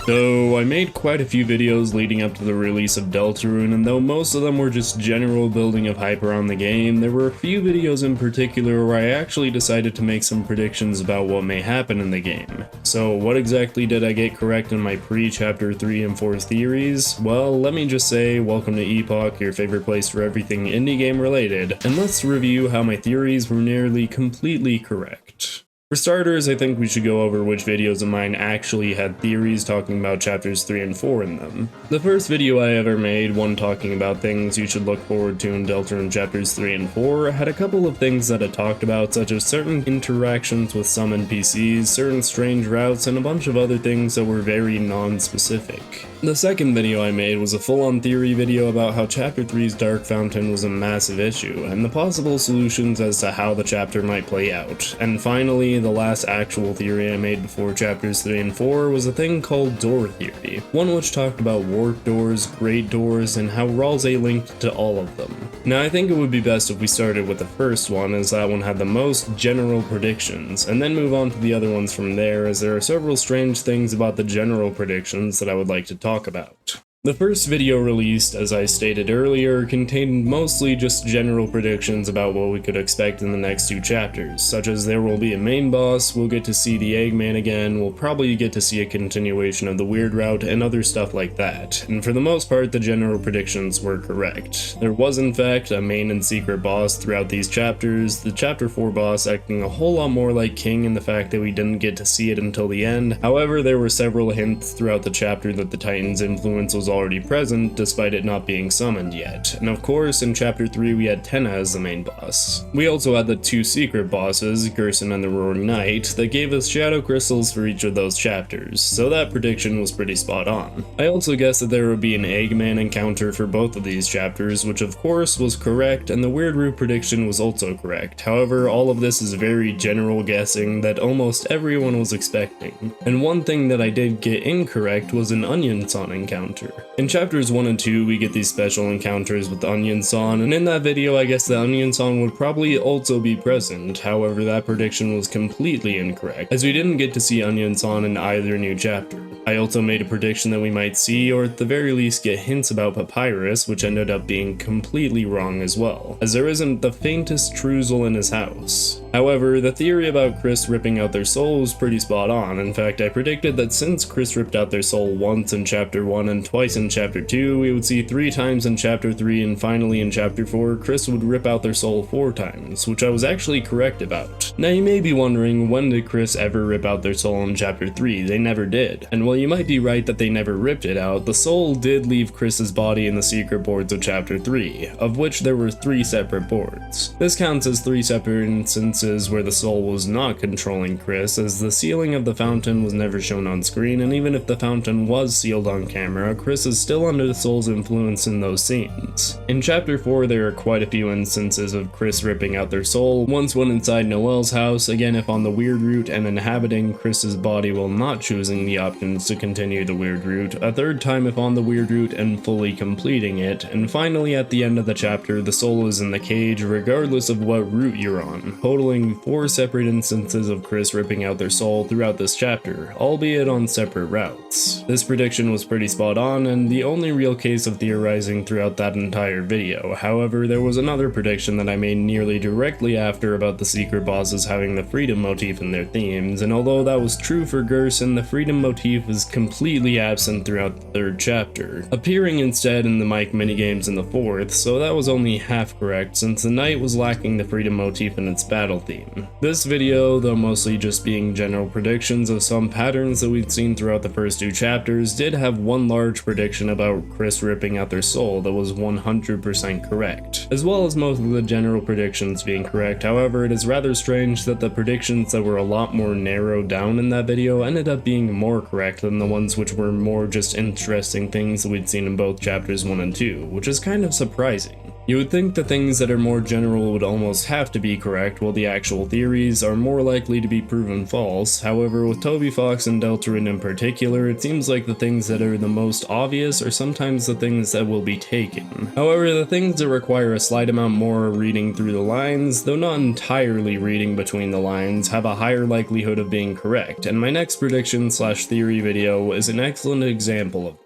So I made quite a few videos leading up to the release of Deltarune, and though most of them were just general building of hype around the game, there were a few videos in particular where I actually decided to make some predictions about what may happen in the game. So what exactly did I get correct in my pre-Chapter 3 and 4 theories? Well, let me just say, welcome to Epoch, your favorite place for everything indie game related, and let's review how my theories were nearly completely correct. For starters, I think we should go over which videos of mine actually had theories talking about chapters 3 and 4 in them. The first video I ever made, one talking about things you should look forward to in Deltarune chapters 3 and 4, had a couple of things that it talked about, such as certain interactions with some NPCs, certain strange routes, and a bunch of other things that were very non-specific. The second video I made was a full-on theory video about how chapter 3's Dark Fountain was a massive issue, and the possible solutions as to how the chapter might play out. And finally, the last actual theory I made before chapters 3 and 4 was a thing called door theory, one which talked about warp doors, great doors, and how Ralze linked to all of them. Now I think it would be best if we started with the first one, as that one had the most general predictions, and then move on to the other ones from there, as there are several strange things about the general predictions that I would like to talk about. The first video released, as I stated earlier, contained mostly just general predictions about what we could expect in the next two chapters, such as there will be a main boss, we'll get to see the Eggman again, we'll probably get to see a continuation of the weird route, and other stuff like that, and for the most part the general predictions were correct. There was in fact a main and secret boss throughout these chapters, the chapter 4 boss acting a whole lot more like King in the fact that we didn't get to see it until the end. However, there were several hints throughout the chapter that the Titan's influence was already present, despite it not being summoned yet. And of course, in chapter 3 we had Tenna as the main boss. We also had the two secret bosses, Gerson and the Roaring Knight, that gave us shadow crystals for each of those chapters, so that prediction was pretty spot on. I also guessed that there would be an Eggman encounter for both of these chapters, which of course was correct, and the weird root prediction was also correct. However, all of this is very general guessing that almost everyone was expecting. And one thing that I did get incorrect was an Onion Son encounter. In chapters 1 and 2, we get these special encounters with Onion Son, and in that video I guess the Onion Son would probably also be present. However, that prediction was completely incorrect, as we didn't get to see Onion Son in either new chapter. I also made a prediction that we might see, or at the very least get hints about Papyrus, which ended up being completely wrong as well, as there isn't the faintest truzzle in his house. However, the theory about Kris ripping out their soul was pretty spot on. In fact, I predicted that since Kris ripped out their soul once in chapter 1 and twice in chapter 2, we would see 3 times in chapter 3, and finally in chapter 4, Kris would rip out their soul 4 times, which I was actually correct about. Now you may be wondering, when did Kris ever rip out their soul in chapter 3? They never did. And while you might be right that they never ripped it out, the soul did leave Kris's body in the secret boards of chapter 3, of which there were 3 separate boards. This counts as 3 separate instances where the soul was not controlling Kris, as the sealing of the fountain was never shown on screen, and even if the fountain was sealed on camera, Kris is still under the soul's influence in those scenes. In chapter 4 there are quite a few instances of Kris ripping out their soul, once when inside Noelle's house, again if on the weird route and inhabiting Kris's body while not choosing the options to continue the weird route, a third time if on the weird route and fully completing it, and finally at the end of the chapter the soul is in the cage regardless of what route you're on, totaling 4 separate instances of Kris ripping out their soul throughout this chapter, albeit on separate routes. This prediction was pretty spot on, and the only real case of theorizing throughout that entire video. However, there was another prediction that I made nearly directly after about the secret bosses having the freedom motif in their themes, and although that was true for Gerson, the freedom motif is completely absent throughout the 3rd chapter, appearing instead in the Mike minigames in the 4th, so that was only half correct since the knight was lacking the freedom motif in its battle theme. This video, though mostly just being general predictions of some patterns that we'd seen throughout the first 2 chapters, did have one large prediction about Kris ripping out their soul that was 100% correct, as well as most of the general predictions being correct. However, it is rather strange that the predictions that were a lot more narrowed down in that video ended up being more correct than the ones which were more just interesting things that we'd seen in both chapters 1 and 2, which is kind of surprising. You would think the things that are more general would almost have to be correct, while the actual theories are more likely to be proven false. However, with Toby Fox and Deltarune in particular, it seems like the things that are the most obvious are sometimes the things that will be taken. However, the things that require a slight amount more reading through the lines, though not entirely reading between the lines, have a higher likelihood of being correct, and my next prediction/theory video is an excellent example of that.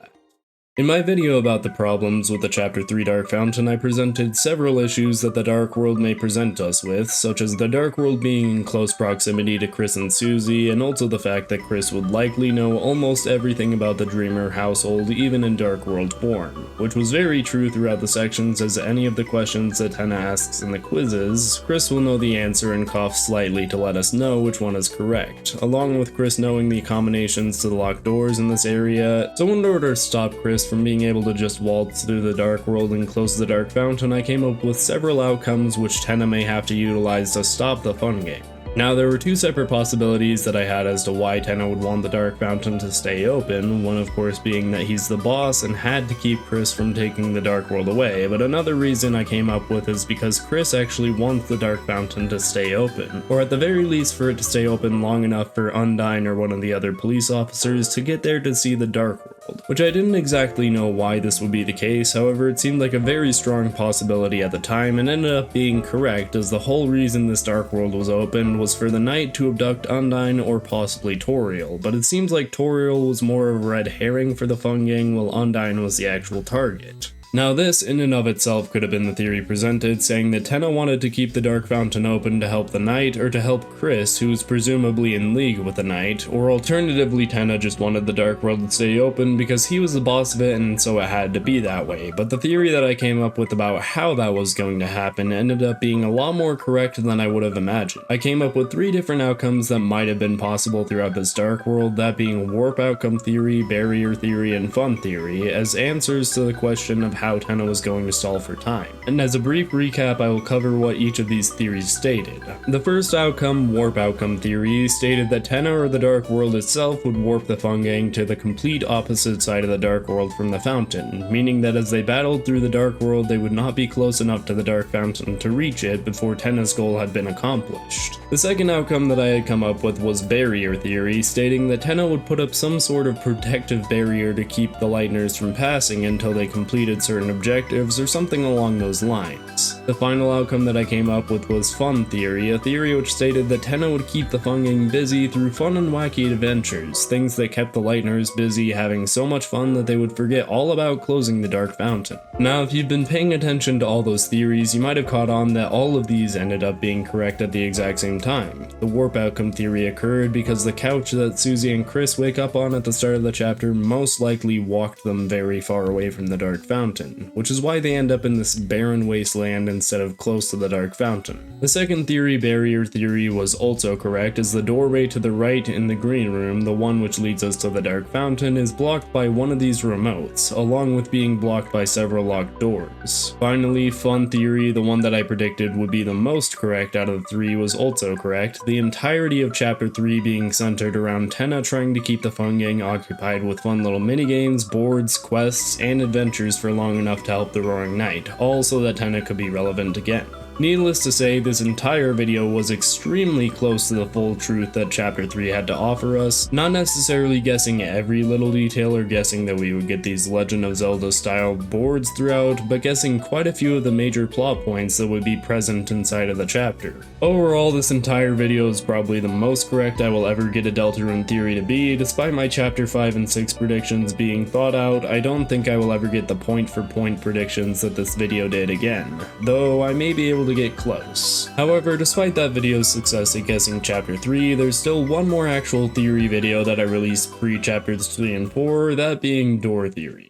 In my video about the problems with the Chapter 3 Dark Fountain, I presented several issues that the Dark World may present us with, such as the Dark World being in close proximity to Kris and Susie, and also the fact that Kris would likely know almost everything about the Dreamer household even in Dark World form, which was very true throughout the sections, as any of the questions that Tenna asks in the quizzes, Kris will know the answer and cough slightly to let us know which one is correct, along with Kris knowing the combinations to the locked doors in this area. So in order to stop Kris from being able to just waltz through the Dark World and close the Dark Fountain, I came up with several outcomes which Tenna may have to utilize to stop the fun game. Now, there were two separate possibilities that I had as to why Tenna would want the Dark Fountain to stay open, one of course being that he's the boss and had to keep Kris from taking the Dark World away, but another reason I came up with is because Kris actually wants the Dark Fountain to stay open, or at the very least for it to stay open long enough for Undyne or one of the other police officers to get there to see the Dark World, which I didn't exactly know why this would be the case. However, it seemed like a very strong possibility at the time and ended up being correct, as the whole reason this Dark World was open was for the Knight to abduct Undyne or possibly Toriel, but it seems like Toriel was more of a red herring for the fun gang while Undyne was the actual target. Now this, in and of itself, could have been the theory presented, saying that Tenna wanted to keep the Dark Fountain open to help the Knight, or to help Kris, who's presumably in league with the Knight, or alternatively Tenna just wanted the Dark World to stay open because he was the boss of it and so it had to be that way. But the theory that I came up with about how that was going to happen ended up being a lot more correct than I would have imagined. I came up with 3 different outcomes that might have been possible throughout this Dark World, that being warp outcome theory, barrier theory, and fun theory, as answers to the question of how Tenna was going to stall for time. And as a brief recap, I will cover what each of these theories stated. The first outcome, warp outcome theory, stated that Tenna or the Dark World itself would warp the fun gang to the complete opposite side of the Dark World from the fountain, meaning that as they battled through the Dark World, they would not be close enough to the Dark Fountain to reach it before Tenna's goal had been accomplished. The second outcome that I had come up with was barrier theory, stating that Tenna would put up some sort of protective barrier to keep the Lightners from passing until they completed certain objectives or something along those lines. The final outcome that I came up with was fun theory, a theory which stated that Tenna would keep the fun gang busy through fun and wacky adventures, things that kept the Lightners busy having so much fun that they would forget all about closing the Dark Fountain. Now, if you've been paying attention to all those theories, you might have caught on that all of these ended up being correct at the exact same time. The warp outcome theory occurred because the couch that Susie and Kris wake up on at the start of the chapter most likely walked them very far away from the Dark Fountain, which is why they end up in this barren wasteland instead of close to the Dark Fountain. The second theory, barrier theory, was also correct, as the doorway to the right in the green room, the one which leads us to the Dark Fountain, is blocked by one of these remotes, along with being blocked by several locked doors. Finally, fun theory, the one that I predicted would be the most correct out of the 3, was also correct, the entirety of Chapter 3 being centered around Tenna trying to keep the fun gang occupied with fun little minigames, boards, quests, and adventures for long enough to help the Roaring Knight, all so that Tenna could be relevant again. Needless to say, this entire video was extremely close to the full truth that Chapter 3 had to offer us, not necessarily guessing every little detail or guessing that we would get these Legend of Zelda style boards throughout, but guessing quite a few of the major plot points that would be present inside of the chapter. Overall, this entire video is probably the most correct I will ever get a Deltarune theory to be. Despite my Chapter 5 and 6 predictions being thought out, I don't think I will ever get the point-for-point predictions that this video did again, though I may be able to get close. However, despite that video's success at guessing Chapter 3, there's still one more actual theory video that I released pre-Chapters 3 and 4, that being door theory.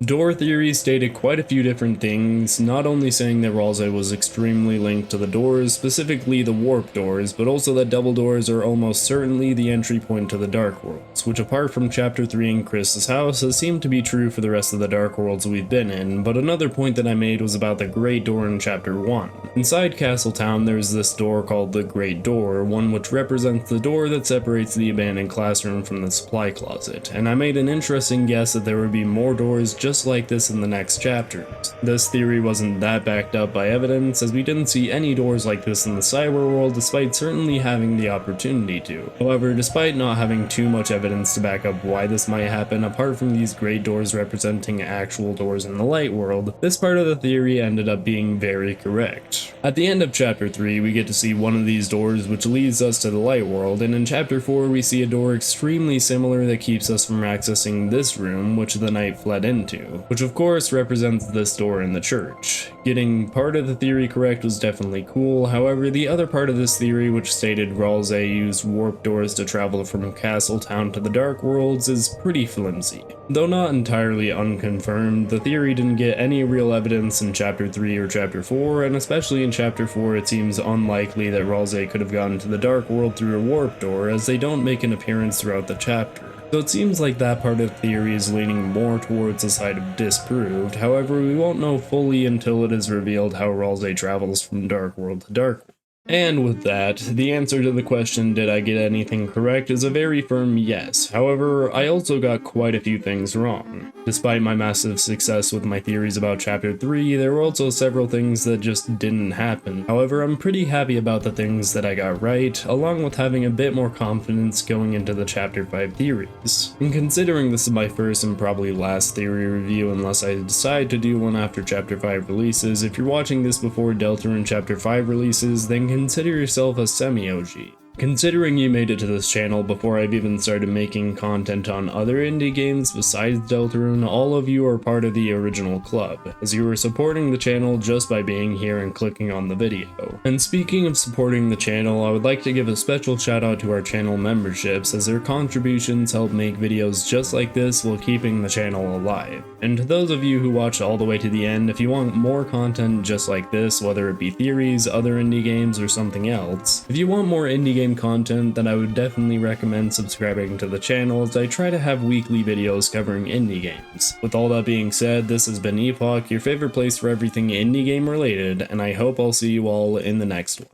Door theory stated quite a few different things, not only saying that Ralsei was extremely linked to the doors, specifically the warp doors, but also that double doors are almost certainly the entry point to the Dark Worlds, which apart from Chapter 3 in Kris's house has seemed to be true for the rest of the Dark Worlds we've been in. But another point that I made was about the Great Door in Chapter 1. Inside Castletown there's this door called the Great Door, one which represents the door that separates the abandoned classroom from the supply closet, and I made an interesting guess that there would be more doors just just like this in the next chapters. This theory wasn't that backed up by evidence, as we didn't see any doors like this in the cyber world despite certainly having the opportunity to. However, despite not having too much evidence to back up why this might happen apart from these great doors representing actual doors in the light world, this part of the theory ended up being very correct. At the end of chapter 3, we get to see one of these doors which leads us to the light world, and in chapter 4 we see a door extremely similar that keeps us from accessing this room which the knight fled into, which of course represents this door in the church. Getting part of the theory correct was definitely cool, however the other part of this theory which stated Ralsei used warp doors to travel from Castletown to the Dark Worlds is pretty flimsy. Though not entirely unconfirmed, the theory didn't get any real evidence in chapter 3 or chapter 4, and especially in chapter 4 it seems unlikely that Ralsei could have gotten to the Dark World through a warp door, as they don't make an appearance throughout the chapter. So it seems like that part of the theory is leaning more towards the side of disproved, however we won't know fully until it is revealed how Ralsei travels from Dark World to Dark World. And with that, the answer to the question, did I get anything correct, is a very firm yes. However, I also got quite a few things wrong. Despite my massive success with my theories about chapter 3, there were also several things that just didn't happen. However, I'm pretty happy about the things that I got right, along with having a bit more confidence going into the chapter 5 theories. And considering this is my first and probably last theory review unless I decide to do one after chapter 5 releases, if you're watching this before Deltarune chapter 5 releases, then consider yourself a semi-OG. Considering you made it to this channel before I've even started making content on other indie games besides Deltarune, all of you are part of the original club, as you are supporting the channel just by being here and clicking on the video. And speaking of supporting the channel, I would like to give a special shout out to our channel memberships, as their contributions help make videos just like this while keeping the channel alive. And to those of you who watched all the way to the end, if you want more content just like this, whether it be theories, other indie games, or something else, if you want more indie game content, then I would definitely recommend subscribing to the channel, as I try to have weekly videos covering indie games. With all that being said, this has been Epoch, your favorite place for everything indie game related, and I hope I'll see you all in the next one.